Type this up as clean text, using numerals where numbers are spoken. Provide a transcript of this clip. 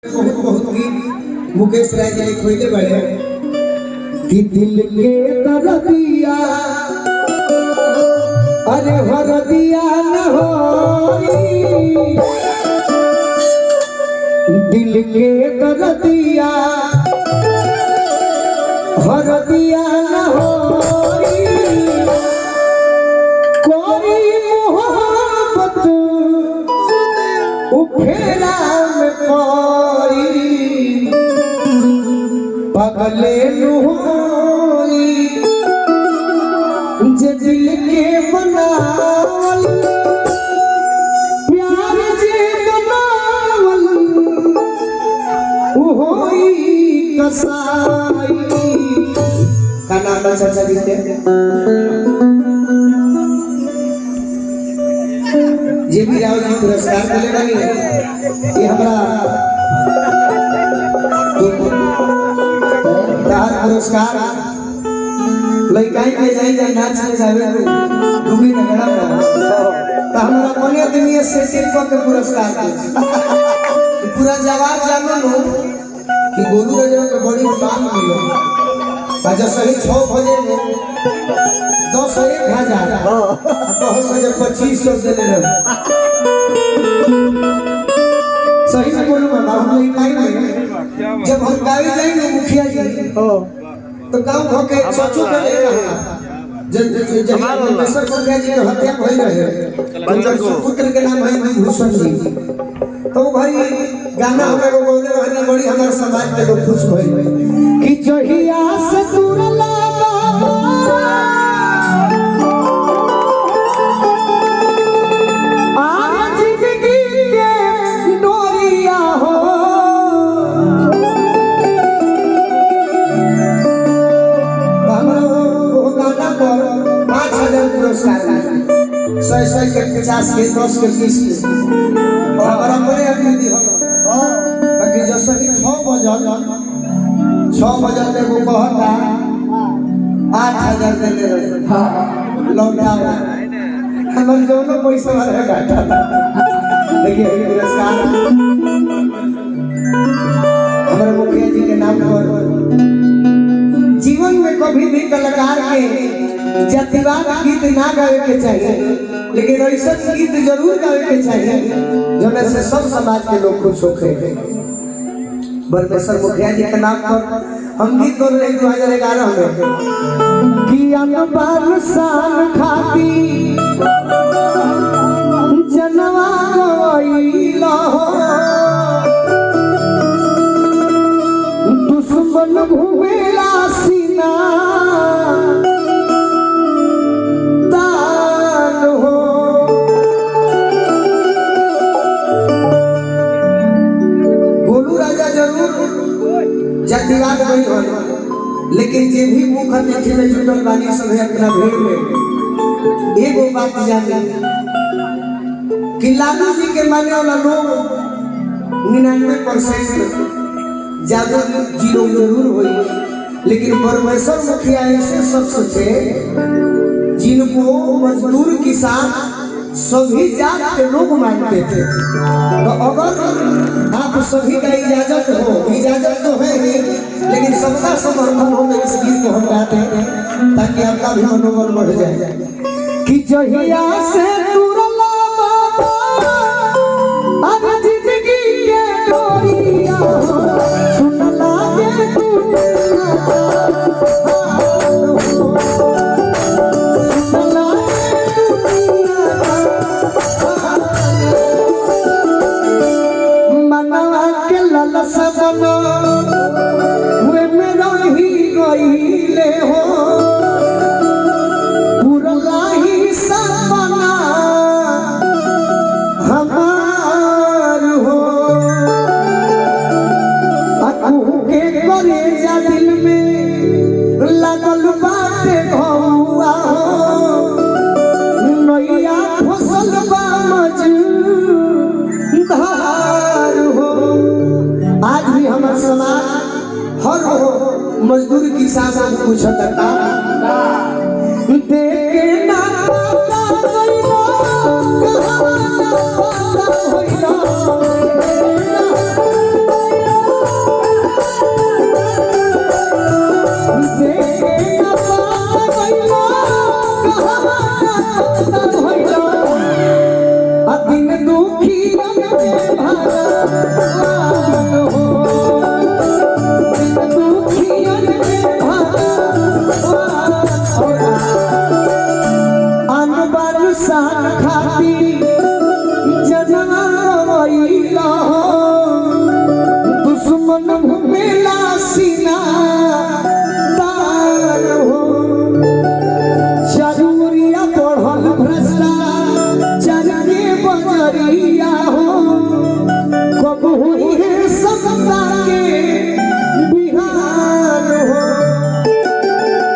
बहुत बहुत गीत मुकेश राय जी लिखोइले बड़े कि दिल के दर्दिया अरे हरदिया न होई दिल के दर्दिया हरदिया न होई कोई मोहब्बत उफेरा में पड़ी पगले होई जे दिल के बनावल प्यार जे बनावल होई कसाई का नाम है चाचा जी के जे भी राव जी पुरस्कार मिले बनी ये हमारा पुरस्कार लइकाई में जाई जाई नाच में जावे दुबी नगड़ा में तो हमरा कोने दुनिया से टिक के पुरस्कार पूरा जवाब जानो लो कि गोलू राजा के बड़ी काम मिलो बाजा सही 6 बजे में 10 1 हजार बहुत से 2500 देले रहे सही में बोलूं मैं हम लइकाई में जब हम गाड़ी जाएंगे मुखिया जी तो गांव घर के सोचो के नहीं कहा जब मिस्टर मुखिया जी के हत्या भई रहे बंजर पुत्र के नाम है भूषण जी तो भाई गाना हमें को बोलने वाली बड़ी हमारे समाज के लोग खुश भई कि जहिया से तुरला के 50 के 10 के 20 के और हमारा बड़े अतिथि हो बाकी जो सही 6 बजे पे वो कहता 8000 दे रहे हां लौटा हमर दोनों पैसा वाला घाटा देखिए ये पुरस्कार हमारे मुखिया जी के नाम पर जीवन में कभी भी कलाकार के जातिवाद गीत ना गावे के चाहिए लेकिन ऐसा गीत जरूर गावे के चाहिए जोने से सब समाज के लोग खुश होके बरमेश्वर मुखिया जी के नाम पर हम गीत बोल रहे 2011 में कि अनबान शान खाती जनवा गइला हो दुश्मन घूमेला सीना जातिवाद नहीं हो लेकिन जे भी मुख अतिथि में जुटल बानी सब है अपना भीड़ में एगो बात जाने कि लालू जी के माने वाला लोग 99% ज्यादा जीरो जरूर हुई लेकिन परमेश्वर मुखिया ऐसे शख्स थे जिनको मजदूर किसान सभी जात के लोग मानते थे तो अगर आप सभी का इजाजत तो है ही लेकिन सबका समर्थन हो इस गीत को हम गाते हैं ताकि आपका भी मनोबल बढ़ जाए कि जहिया से तुरला बाबा अब जिंदगी के डोरिया सुन लागे तू सबनो वे मेरा ही गईले हो पूरा ही सपना हमार हो अकू के करे जा दिल में लगल बाटे घौआ हो नैया फसल बा धार हो आज भी हमारे समाज हर मजदूर किसान को पूछता था देखे ना खातिर